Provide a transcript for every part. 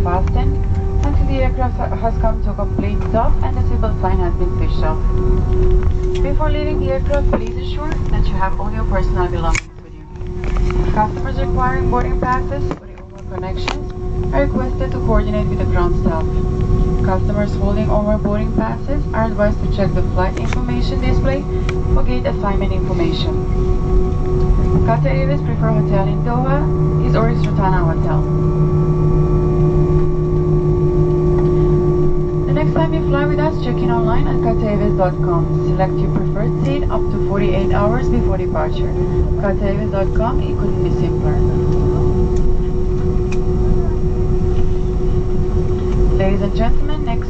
fastened until the aircraft has come to a complete stop and the seatbelt sign has been switched off. Before leaving the aircraft, please ensure that you have all your personal belongings with you. Customers requiring boarding passes for the onward connections are requested to coordinate with the ground staff. Customers holding onward boarding passes are advised to check the flight information display for gate assignment information. Qatar Airways preferred hotel in Doha is Oris Rotana Hotel. The next time you fly with us, check in online at qatarairways.com. Select your preferred seat up to 48 hours before departure. qatarairways.com, it couldn't be simpler. Ladies and gentlemen, next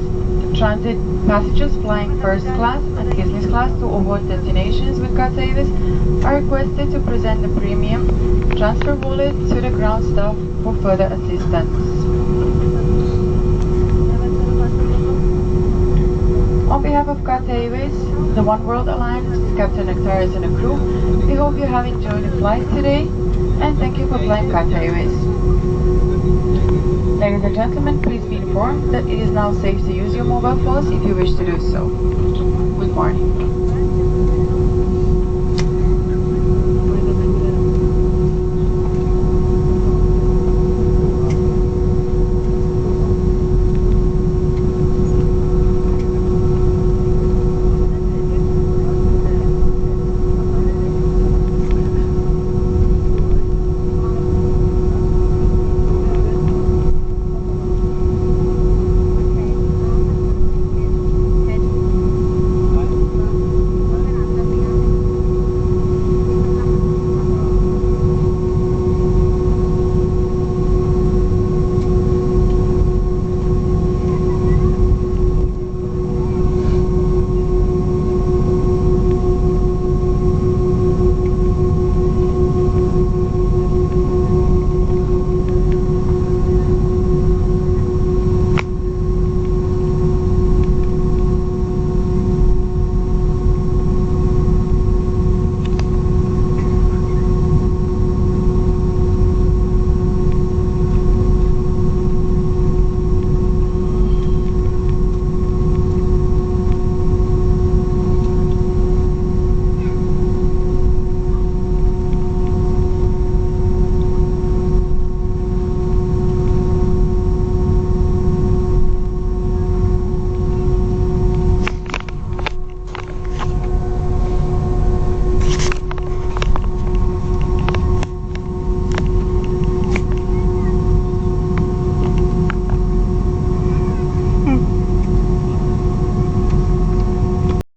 transit passengers flying first class and business class to award destinations with Qatar Airways are requested to present the premium transfer wallet to the ground staff for further assistance. On behalf of Qatar Airways, the One World Alliance, Captain Nectaris and the crew, we hope you have enjoyed the flight today and thank you for flying Qatar Airways. Ladies and gentlemen, please be informed that it is now safe to use your mobile phones if you wish to do so. Good morning.